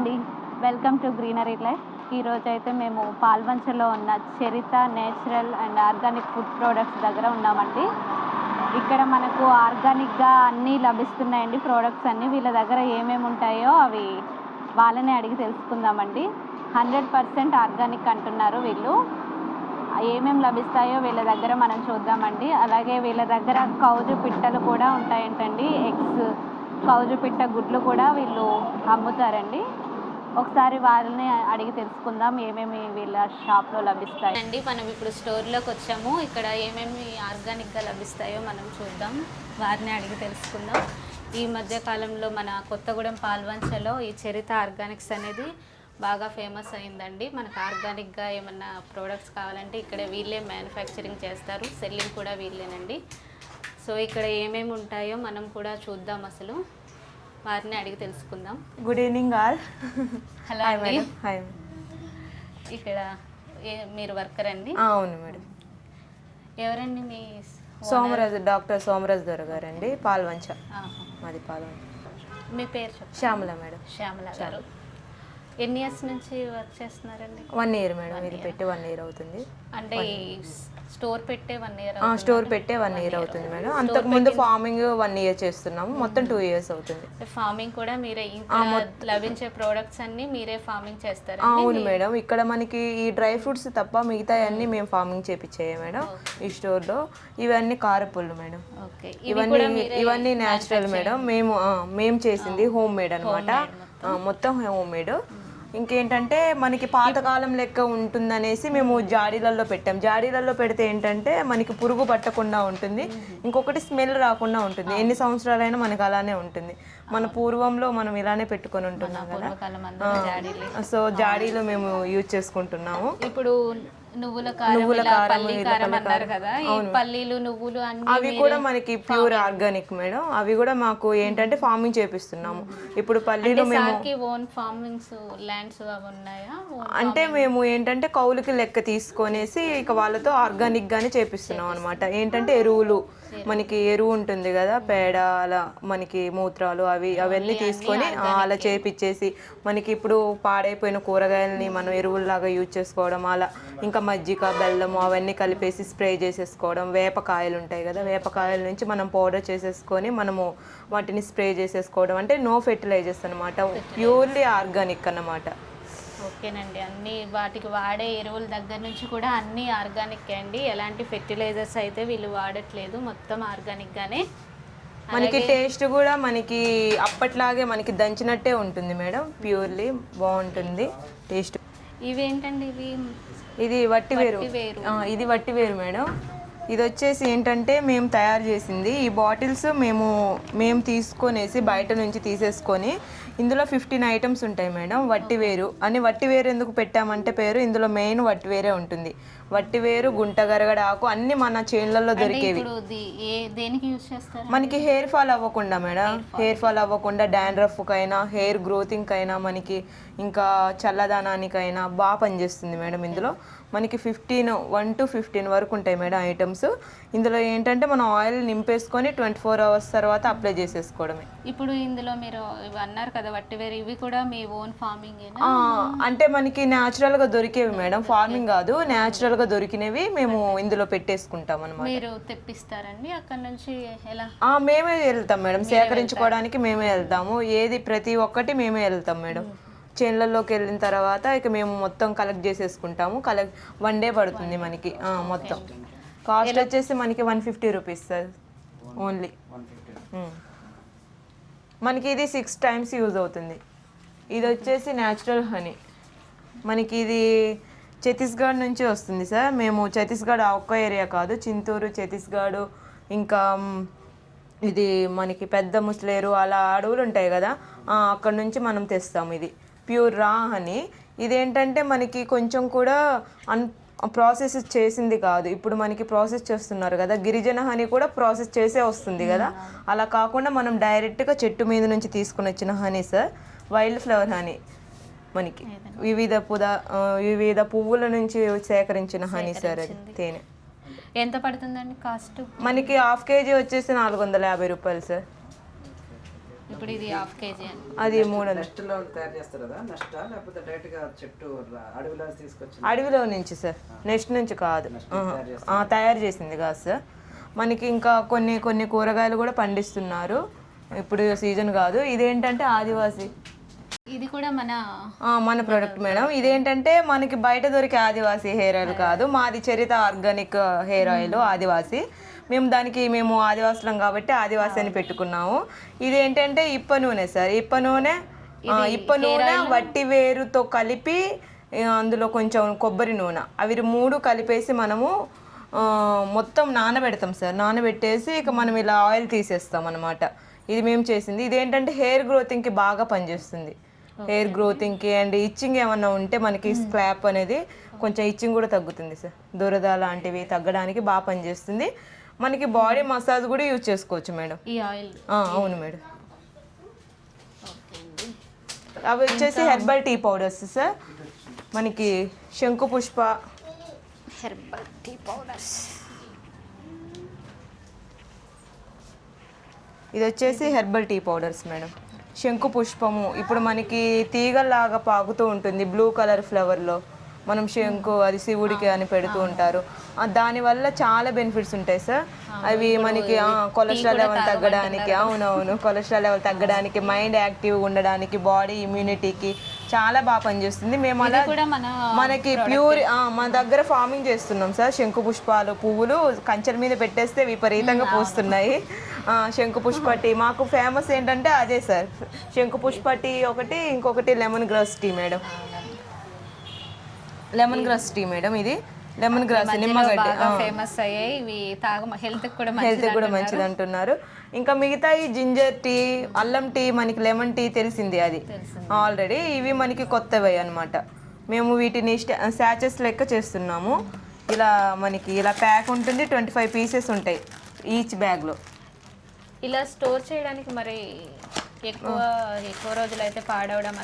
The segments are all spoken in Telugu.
అండి, వెల్కమ్ టు గ్రీనరీ లైఫ్. ఈరోజు అయితే మేము పాల్వంచలో ఉన్న Charitha natural and organic food products దగ్గర ఉన్నామండి. ఇక్కడ మనకు ఆర్గానిక్గా అన్నీ లభిస్తున్నాయండి. ప్రోడక్ట్స్ అన్నీ వీళ్ళ దగ్గర ఏమేమి ఉంటాయో అవి వాళ్ళనే అడిగి తెలుసుకుందామండి. 100% ఆర్గానిక్ అంటున్నారు వీళ్ళు. ఏమేమి లభిస్తాయో వీళ్ళ దగ్గర మనం చూద్దామండి. అలాగే వీళ్ళ దగ్గర కౌజు పిట్టలు కూడా ఉంటాయంటండి. ఎగ్స్, కౌజు పిట్ట గుడ్లు కూడా వీళ్ళు అమ్ముతారండి. ఒకసారి వాళ్ళని అడిగి తెలుసుకుందాం ఏమేమి వీళ్ళ షాప్లో లభిస్తాయండి. మనం ఇప్పుడు స్టోర్లోకి వచ్చాము. ఇక్కడ ఏమేమి ఆర్గానిక్గా లభిస్తాయో మనం చూద్దాం, వారిని అడిగి తెలుసుకుందాం. ఈ మధ్యకాలంలో మన కొత్తగూడెం పాల్వంచలో ఈ చరిత ఆర్గానిక్స్ అనేది బాగా ఫేమస్ అయిందండి. మనకు ఆర్గానిక్గా ఏమన్నా ప్రోడక్ట్స్ కావాలంటే ఇక్కడ వీళ్ళే మ్యానుఫ్యాక్చరింగ్ చేస్తారు, సెల్లింగ్ కూడా వీళ్ళేనండి. సో ఇక్కడ ఏమేమి ఉంటాయో మనం కూడా చూద్దాం, అసలు వారిని అడిగి తెలుసుకుందాం. Good evening all. హలో అండి. హాయ్. ఇక్కడ మీరు వర్కర్ అండి? అవును మేడం. ఎవరండి మీ? సోమరాజు, డాక్టర్ సోమరాజు దొర గారు అండి, పాల్వంచ. మాది పాల్వంచ. మీ పేరు చెప్పండి. శ్యామల మేడం. శ్యామల గారు. ఎన్ని ఇయర్స్ నుంచి వర్క్ చేస్తున్నారండి? 1 year మేడం. ఇది పెట్టి 1 year అవుతుంది. అంటే స్టోర్ పెట్టే 1 year? స్టోర్ పెట్టే 1 year అవుతుంది మేడం. అంతకుముందు ఫార్మింగ్ 1 year చేస్తున్నాము. మొత్తం 2 years అవుతుంది. ఫార్మింగ్ కూడా మీరే? లభించే ప్రోడక్ట్స్ అన్ని మీరే ఫార్మింగ్ చేస్తారు? అవును మేడం. ఇక్కడ మనకి ఈ డ్రై ఫ్రూట్స్ తప్ప మిగతా అన్ని మేము ఫార్మింగ్ చేపించాయి మేడం ఈ స్టోర్లో. ఇవన్నీ కారపుల్లు మేడం. ఇవన్నీ న్యాచురల్ మేడం. మేము చేసింది హోమ్ మేడ్ అనమాట. మొత్తం హోమ్ మేడ్. ఇంకేంటంటే మనకి పాతకాలం లెక్క ఉంటుందనేసి మేము జాడీలలో పెట్టాం. జాడీలలో పెడితే ఏంటంటే మనకి పురుగు పట్టకుండా ఉంటుంది, ఇంకొకటి స్మెల్ రాకుండా ఉంటుంది. ఎన్ని సంవత్సరాలైనా మనకి అలానే ఉంటుంది. మన పూర్వంలో మనం ఇలానే పెట్టుకొని ఉంటున్నాం కదా, సో జాడీలో మేము యూజ్ చేసుకుంటున్నాము. ఇప్పుడు నువ్వుల కారం అన్నారు కదా, పల్లీలు నువ్వులు అవి కూడా మనకి ప్యూర్ ఆర్గానిక్ మేడం. అవి కూడా మాకు ఏంటంటే ఫార్మింగ్ చేపిస్తున్నాము. ఇప్పుడు పల్లీలు మేము ఓన్ ఫార్మింగ్స్ ల్యాండ్స్ అవి ఉన్నాయా? అంటే మేము ఏంటంటే కౌలుకి లెక్క తీసుకొనేసి ఇక వాళ్ళతో ఆర్గానిక్ గానే చేపిస్తున్నాం అనమాట. ఏంటంటే ఎరువులు, మనకి ఎరువు ఉంటుంది కదా, పేడ, అలా మనకి మూత్రాలు అవన్నీ తీసుకొని అలా చేపిచ్చేసి మనకి ఇప్పుడు పాడైపోయిన కూరగాయలని మనం ఎరువుల్లాగా యూజ్ చేసుకోవడం, అలా ఇంకా మజ్జిగ, బెల్లము అవన్నీ కలిపేసి స్ప్రే చేసేసుకోవడం. వేపకాయలు ఉంటాయి కదా, వేపకాయల నుంచి మనం పౌడర్ చేసేసుకొని మనము వాటిని స్ప్రే చేసేసుకోవడం. అంటే నో ఫెర్టిలైజర్స్ అనమాట, ప్యూర్లీ ఆర్గానిక్ అన్నమాట. ఓకేనండి. అన్ని వాటికి వాడే ఎరువుల దగ్గర నుంచి కూడా అన్నీ ఆర్గానిక్ అండి. ఎలాంటి ఫెర్టిలైజర్స్ అయితే వీళ్ళు వాడట్లేదు, మొత్తం ఆర్గానిక్గానే. మనకి టేస్ట్ కూడా మనకి అప్పట్లాగే మనకి దంచినట్టే ఉంటుంది మేడం. ప్యూర్లీ బాగుంటుంది టేస్ట్. ఇవేంటండి? ఇది వట్టివేరు. ఇది వట్టివేరు మేడం. ఇది వచ్చేసి ఏంటంటే మేము తయారు చేసింది. ఈ బాటిల్స్ మేము తీసుకొనేసి బయట నుంచి తీసేసుకొని ఇందులో 15 items ఉంటాయి మేడం. వట్టివేరు అని, వట్టివేరు ఎందుకు పెట్టామంటే పేరు, ఇందులో మెయిన్ వట్టివేరే ఉంటుంది. వట్టివేరు, గుంటగరగడ ఆకు అన్ని మన చేనులలో దొరికేవి. మనకి హెయిర్ ఫాల్ అవ్వకుండా మేడం, హెయిర్ ఫాల్ అవ్వకుండా, డాండ్రఫ్కైనా, హెయిర్ గ్రోతింగ్కైనా, మనకి ఇంకా చల్లదనానికైనా బాగా పనిచేస్తుంది మేడం. ఇందులో మనకి 1 to 15 వరకు ఉంటాయి మేడం ఐటమ్స్. ఇందులో ఏంటంటే మనం ఆయిల్ నింపేసుకొని 24 hours తర్వాత అప్లై చేసేసుకోవడమే. ఇప్పుడు ఇందులో మీరు ఇవి అన్నారు కదా వట్టివేరు, ఇవి కూడా మీ ఓన్ ఫార్మింగ్? అంటే మనకి న్యాచురల్గా దొరికేవి మేడం, ఫార్మింగ్ కాదు, న్యాచురల్గా దొరికినవి మేము ఇందులో పెట్టేసుకుంటాం అనమాట. మీరు తెప్పిస్తారండి అక్కడ నుంచి? ఎలా? మేమే వెళ్తాం మేడం, సేకరించుకోవడానికి మేమే వెళ్తాము. ప్రతి ఒక్కటి మేమే వెళ్తాం మేడం. చేన్లలోకి వెళ్ళిన తర్వాత ఇక మేము మొత్తం కలెక్ట్ చేసేసుకుంటాము. 1 day పడుతుంది మనకి. మొత్తం కాస్ట్ వచ్చేసి మనకి 150 rupees సార్ ఓన్లీ. మనకి ఇది 6 times యూజ్ అవుతుంది. ఇది వచ్చేసి న్యాచురల్ హనీ. మనకి ఇది ఛత్తీస్గఢ్ నుంచి వస్తుంది సార్. మేము ఛత్తీస్గఢ్ ఒక్క ఏరియా కాదు, చింతూరు, ఛత్తీస్గఢ్, ఇంకా ఇది మనకి పెద్ద ముస్లేరు అలా అడవులు ఉంటాయి కదా, అక్కడ నుంచి మనం తెస్తాము. ఇది ప్యూర్ రా హనీ. ఇదేంటంటే మనకి కొంచెం కూడా ప్రాసెస్ చేసింది కాదు. ఇప్పుడు మనకి ప్రాసెస్ చేస్తున్నారు కదా, గిరిజన హనీ కూడా ప్రాసెస్ చేసే వస్తుంది కదా, అలా కాకుండా మనం డైరెక్ట్గా చెట్టు మీద నుంచి తీసుకుని వచ్చిన honey sir. Wild flower honey, మనకి వివిధ పువ్వుల నుంచి సేకరించిన హనీ సార్. అది తేనె. ఎంత పడుతుందండి కాస్ట్? మనకి ½ kg వచ్చేసి 450 రూపాయలు సార్. ఇప్పుడు ఇది హాఫ్ కేజీ అని. అది 300. నెస్ట్లో తయారు చేస్తారు కదా, నెస్టా లేకపోతే డైరెక్ట్గా చెట్టు అడవిలో తీసుకొచ్చి? అడవిలో నుంచి సార్, నెక్స్ట్ నుంచి కాదు, తయారు చేసింది కాదు సార్. మనకి ఇంకా కొన్ని కొన్ని కూరగాయలు కూడా పండిస్తున్నారు, ఇప్పుడు సీజన్ కాదు. ఇదేంటంటే ఆదివాసి, ఇది కూడా మన ప్రోడక్ట్ మేడం. ఇదేంటంటే మనకి బయట దొరికే ఆదివాసి హెయిర్ ఆయిల్ కాదు, మాది చరిత ఆర్గానిక్ హెయిర్ ఆయిల్ ఆదివాసి. మేము ఆదివాసులం కాబట్టి ఆదివాసి అని పెట్టుకున్నాము. ఇదేంటంటే ఇప్ప నూనె సార్, ఇప్ప నూనె వట్టి వేరుతో కలిపి అందులో కొంచెం కొబ్బరి నూనె, అవి 3 కలిపేసి మనము మొత్తం నానబెడతాం సార్. నానబెట్టేసి ఇక మనం ఇలా ఆయిల్ తీసేస్తాం అనమాట. ఇది మేము చేసింది. ఇదేంటంటే హెయిర్ గ్రోతింగ్కి బాగా పనిచేస్తుంది, హెయిర్ గ్రోతింగ్కి అండ్ ఇచ్చింగ్ ఏమన్నా ఉంటే మనకి స్క్లాప్ అనేది కొంచెం ఇచ్చింగ్ కూడా తగ్గుతుంది సార్. దురద లాంటివి తగ్గడానికి బాగా పనిచేస్తుంది. మనకి బాడీ మసాజ్ కూడా యూజ్ చేసుకోవచ్చు మేడం ఈ ఆయిల్. అవును మేడం. అవి వచ్చేసి హెర్బల్ టీ పౌడర్స్ సార్. మనకి శంకు పుష్ప హెర్బల్ టీ పౌడర్స్. ఇది వచ్చేసి హెర్బల్ టీ పౌడర్స్ మేడం. శంకు పుష్పము ఇప్పుడు మనకి తీగల్లాగా పాకుతూ ఉంటుంది బ్లూ కలర్ ఫ్లవర్లో. మనం శంకు అది శివుడికి అని పెడుతూ ఉంటారు. దానివల్ల చాలా బెనిఫిట్స్ ఉంటాయి సార్. అవి మనకి కొలెస్ట్రాల్ లెవెల్ తగ్గడానికి, కొలెస్ట్రాల్ లెవెల్ తగ్గడానికి, మైండ్ యాక్టివ్గా ఉండడానికి, బాడీ ఇమ్యూనిటీకి చాలా బాగా పనిచేస్తుంది. మేము అలా మనకి ప్యూర్ మన దగ్గర ఫార్మింగ్ చేస్తున్నాం సార్. శంకు పుష్పాలు పువ్వులు కంచెల మీద పెట్టేస్తే విపరీతంగా పూస్తున్నాయి. శంకు పుష్ప టీ మాకు ఫేమస్ ఏంటంటే అదే సార్, శంకు పుష్ప టీ ఒకటి, ఇంకొకటి lemon grass tea madam. Lemon grass tea madam. ఇది లెమన్ గ్రాస్ నిమ్మగడ్డ ఫేమస్ అయ్యాయి. ఇవి హెల్త్ కూడా మంచిది అంటున్నారు. ఇంకా మిగతా ఈ జింజర్ టీ, అల్లం టీ, మనకి లెమన్ టీ తెలిసింది అది ఆల్రెడీ. ఇవి మనకి కొత్తవి అన్నమాట. మేము వీటిని శాచెస్ లెక్క చేస్తున్నాము. ఇలా మనకి ఇలా ప్యాక్ ఉంటుంది, 25 పీసెస్ ఉంటాయి ఈచ్ బ్యాగ్లో. ఇలా స్టోర్ చేయడానికి మరి ఎక్కువ రోజులు అయితే పాడవడం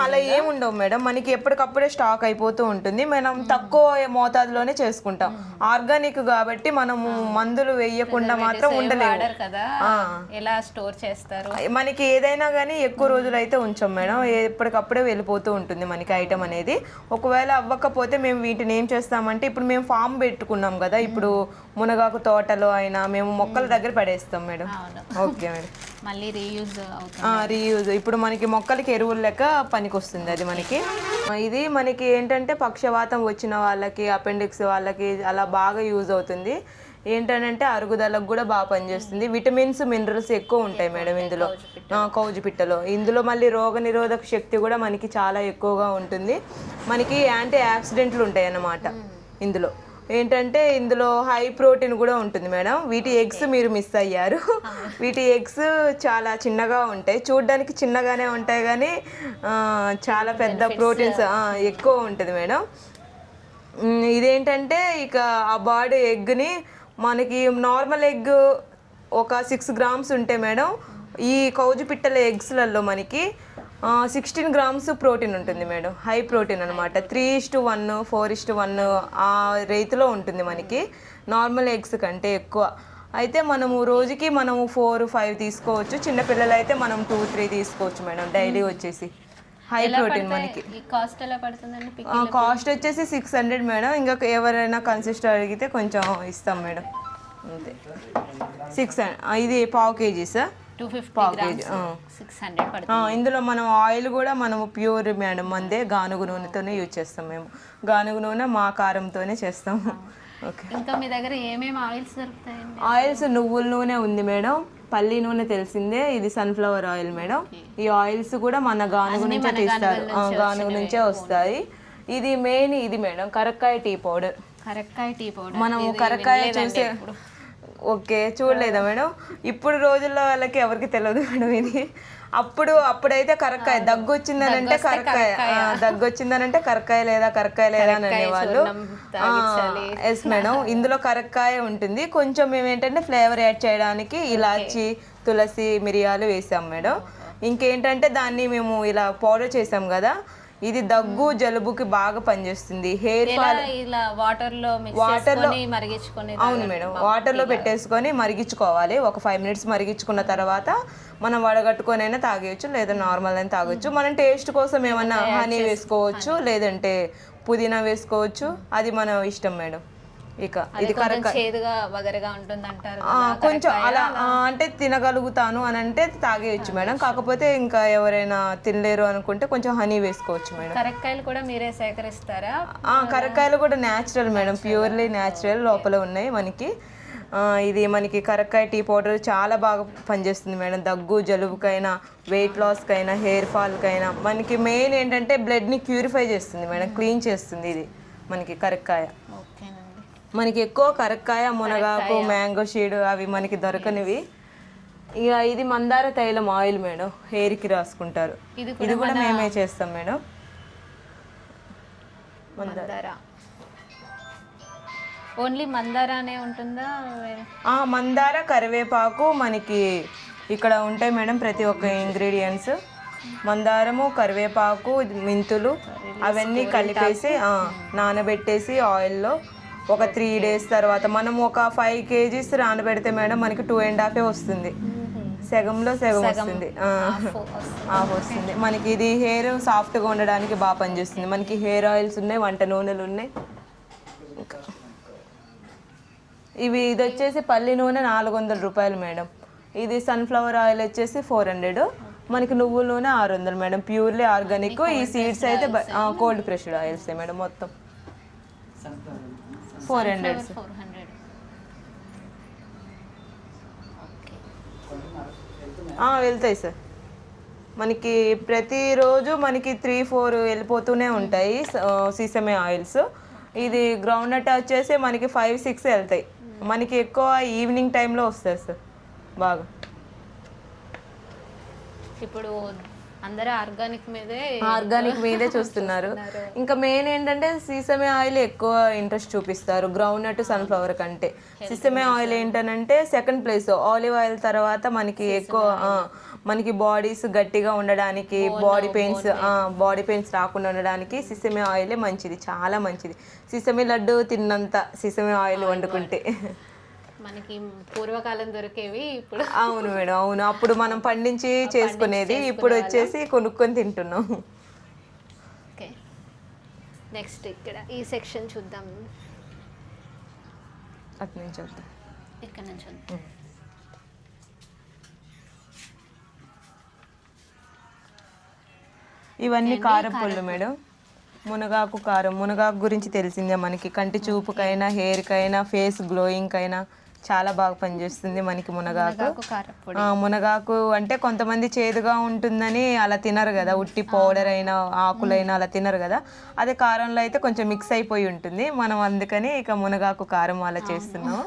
అలా ఏముండవు మేడం. మనకి ఎప్పటికప్పుడే స్టాక్ అయిపోతూ ఉంటుంది. మనం తక్కువ మోతాదులోనే చేసుకుంటాం. ఆర్గానిక్ కాబట్టి మనము మందులు వేయకుండా మాత్రం ఉండలేము కదా. ఎలా స్టోర్ చేస్తారు? మనకి ఏదైనా కానీ ఎక్కువ రోజులు అయితే ఉంచాం మేడం. ఎప్పటికప్పుడే వెళ్ళిపోతూ ఉంటుంది మనకి ఐటమ్ అనేది. ఒకవేళ అవ్వకపోతే మేము వీటిని ఏం చేస్తామంటే, ఇప్పుడు మేము ఫామ్ పెట్టుకున్నాం కదా, ఇప్పుడు మునగాకు తోటలో అయినా మేము మొక్కల దగ్గర పడేస్తాం మేడం. Okay madam. మళ్ళీ రీయూజ్ ఇప్పుడు మనకి మొక్కలకి ఎరువులు లెక్క పనికి వస్తుంది అది మనకి. ఇది మనకి ఏంటంటే పక్షవాతం వచ్చిన వాళ్ళకి, అపెండిక్స్ వాళ్ళకి అలా బాగా యూజ్ అవుతుంది. ఏంటంటే అరుగుదలకు కూడా బాగా పనిచేస్తుంది. విటమిన్స్, మినరల్స్ ఎక్కువ ఉంటాయి మేడం ఇందులో, కౌజు పిట్టలో. ఇందులో మళ్ళీ రోగనిరోధక శక్తి కూడా మనకి చాలా ఎక్కువగా ఉంటుంది. మనకి యాంటీ ఆక్సిడెంట్లు ఉంటాయి అన్నమాట ఇందులో. ఏంటంటే ఇందులో హై ప్రోటీన్ కూడా ఉంటుంది మేడం. వీటి ఎగ్స్ మీరు మిస్ అయ్యారు. వీటి ఎగ్స్ చాలా చిన్నగా ఉంటాయి, చూడడానికి చిన్నగానే ఉంటాయి కానీ చాలా పెద్ద ప్రోటీన్స్ ఎక్కువ ఉంటుంది మేడం. ఇదేంటంటే ఇక ఆ బాడీ ఎగ్ని మనకి నార్మల్ ఎగ్ ఒక 6 గ్రామ్స్ ఉంటాయి మేడం. ఈ కౌజు పిట్టల ఎగ్స్లలో మనకి 16 గ్రామ్స్ ప్రోటీన్ ఉంటుంది మేడం. హై ప్రోటీన్ అనమాట. 3:1, 4:1 ఆ రేతులో ఉంటుంది మనకి నార్మల్ ఎగ్స్ కంటే ఎక్కువ. అయితే మనము రోజుకి 4-5 తీసుకోవచ్చు. చిన్నపిల్లలు అయితే మనం 2-3 తీసుకోవచ్చు మేడం డైలీ వచ్చేసి. హై ప్రోటీన్ మనకి. కాస్ట్ ఎలా పడుతుందండి? కాస్ట్ వచ్చేసి 600 మేడం. ఇంకా ఎవరైనా కన్సిస్ట్ అడిగితే కొంచెం ఇస్తాం మేడం అంతే. 600 ఇది పావు కేజీ సార్, 250 గ్రామ్స్ 600 పడుతుంది. ఇందులో మనం ఆయిల్ కూడా మనము ప్యూర్ మేడం అందే గానుగు నూనెతోనే యూజ్ చేస్తాం. మేము గానుగు నూనె మా కారంతోనే చేస్తాము. ఓకే. ఇంకా మీ దగ్గర ఏమేమి ఆయిల్స్ దొరుకుతాయండి? ఆయిల్స్ నువ్వుల నూనె ఉంది మేడం, పల్లి నూనె తెలిసిందే, ఇది సన్ఫ్లవర్ ఆయిల్ మేడం. ఈ ఆయిల్స్ కూడా మన గానుగు నుంచే తీస్తారు, గానుగు నుంచే వస్తాయి. ఇది మెయిన్ ఇది మేడం కరక్కాయ టీ పౌడర్. కరక్కాయ టీ పౌడర్ మనం కరక్కాయ చూసే ఓకే చూడలేదా మేడం? ఇప్పుడు రోజుల్లో వాళ్ళకి ఎవరికి తెలియదు మేడం ఇది. అప్పుడైతే కరక్కాయ దగ్గు వచ్చిందనంటే కరక్కాయ లేదా అని అనేవాళ్ళు. ఎస్ మేడం, ఇందులో కరక్కాయ ఉంటుంది. కొంచెం మేము ఏంటంటే ఫ్లేవర్ యాడ్ చేయడానికి ఇలాచి, తులసి, మిరియాలు వేసాం మేడం. ఇంకేంటంటే దాన్ని మేము ఇలా పౌడర్ చేసాం కదా, ఇది దగ్గు జలుబుకి బాగా పనిచేస్తుంది. హెయిర్ ఫాల్ ఇలా వాటర్లో మరిగించుకొని అవును మేడం, వాటర్లో పెట్టేసుకొని మరిగించుకోవాలి. ఒక 5 మినిట్స్ మరిగించుకున్న తర్వాత మనం వడగట్టుకొని అయినా తాగేయచ్చు, లేదా నార్మల్ అయినా తాగొచ్చు. మనం టేస్ట్ కోసం ఏమన్నా హనీ వేసుకోవచ్చు, లేదంటే పుదీనా వేసుకోవచ్చు, అది మన ఇష్టం మేడం. ఇక ఇది చేదుగా వగరగా ఉంటుంది అంటారు, కొంచెం అలా అంటే తినగలుగుతాను అని అంటే తాగేయచ్చు మేడం. కాకపోతే ఇంకా ఎవరైనా తినలేరు అనుకుంటే కొంచెం హనీ వేసుకోవచ్చు మేడం. కరక్కాయలు కూడా మీరే సేకరిస్తారా? కరక్కాయలు కూడా న్యాచురల్ మేడం, ప్యూర్లీ న్యాచురల్ లోపల ఉన్నాయి మనకి. ఇది మనకి కరక్కాయ టీ పౌడర్ చాలా బాగా పనిచేస్తుంది మేడం. దగ్గు జలుబుకైనా, వెయిట్ లాస్కైనా, హెయిర్ ఫాల్కైనా. మనకి మెయిన్ ఏంటంటే బ్లడ్ని ప్యూరిఫై చేస్తుంది మేడం, క్లీన్ చేస్తుంది ఇది మనకి కరక్కాయ. మనకి ఎక్కువ కరక్కాయ, మునగాకు, మ్యాంగో షీడ్ అవి మనకి దొరకనివి. ఇక ఇది మందార తైలం ఆయిల్ మేడం, హెయిర్కి రాసుకుంటారు. ఇది కూడా మేమే చేస్తాం మేడం. మందార ఓన్లీ మందారానే ఉంటుందా? మందార, కరివేపాకు మనకి ఇక్కడ ఉంటాయి మేడం, ప్రతి ఒక్క ఇంగ్రీడియంట్స్. మందారము, కరివేపాకు, మెంతులు అవన్నీ కలిపేసి నానబెట్టేసి ఆయిల్లో ఒక 3 days తర్వాత మనం ఒక 5 kgs నానబెడితే మేడం మనకి 2.5 వస్తుంది. సగంలో సగం వస్తుంది, హాఫ్ వస్తుంది మనకి. ఇది హెయిర్ సాఫ్ట్గా ఉండడానికి బాగా పనిచేస్తుంది. మనకి హెయిర్ ఆయిల్స్ ఉన్నాయి, వంట నూనెలు ఉన్నాయి. ఇది వచ్చేసి పల్లి నూనె 400 రూపాయలు మేడం. ఇది సన్ఫ్లవర్ ఆయిల్ వచ్చేసి 400. మనకి నువ్వుల నూనె 600 మేడం, ప్యూర్లీ ఆర్గానిక్. ఈ సీడ్స్ అయితే కోల్డ్ ప్రెస్డ్ ఆయిల్స్ మేడం. మొత్తం 400. వెళ్తాయి సార్. మనకి ప్రతిరోజు మనకి 3-4 వెళ్ళిపోతూనే ఉంటాయి సీసమే ఆయిల్స్. ఇది గ్రౌండ్ నట్ వచ్చేసి మనకి 5-6 వెళ్తాయి. మనకి ఎక్కువ ఈవినింగ్ టైంలో వస్తుంది సార్ బాగా. ఇప్పుడు అందరూ ఆర్గానిక్ మీదే చూస్తున్నారు. ఇంకా మెయిన్ ఏంటంటే సీసమే ఆయిల్ ఎక్కువ ఇంట్రెస్ట్ చూపిస్తారు గ్రౌండ్ నట్, సన్ఫ్లవర్ కంటే. సీసమే ఆయిల్ ఏంటనంటే సెకండ్ ప్లేస్. ఆలివ్ ఆయిల్ తర్వాత మనకి ఎక్కువ మనకి బాడీస్ గట్టిగా ఉండడానికి, బాడీ పెయిన్స్ రాకుండా ఉండడానికి సీసమే ఆయిలే మంచిది, చాలా మంచిది. సీసమే లడ్డు తిన్నంత సీసమే ఆయిల్ వండుకుంటే. మనకి పూర్వకాలం దొరికేవి ఇప్పుడు. అవును మేడం, అవును. అప్పుడు మనం పండించి చేసుకునేది, ఇప్పుడు వచ్చేసి కొనుక్కొని తింటున్నాం. ఓకే, నెక్స్ట్ ఇక్కడ ఈ సెక్షన్ చూద్దాం. అటు నుంచి వద్దాం, ఇక్కడ నుంచి వద్దాం. ఇవన్నీ కారపొళ్ళు మేడం. మునగాకు కారం. మునగాకు గురించి తెలిసిందే మనకి, కంటి చూపుకైనా, హెయిర్కైనా, ఫేస్ గ్లోయింగ్కైనా చాలా బాగా పనిచేస్తుంది మనకి మునగాకు. మునగాకు అంటే కొంతమంది చేదుగా ఉంటుందని అలా తినరు కదా, ఉట్టి పౌడర్ అయినా ఆకులైనా అలా తినరు కదా. అదే కారంలో అయితే కొంచెం మిక్స్ అయిపోయి ఉంటుంది. మనం అందుకని ఇక మునగాకు కారం అలా చేస్తున్నాము.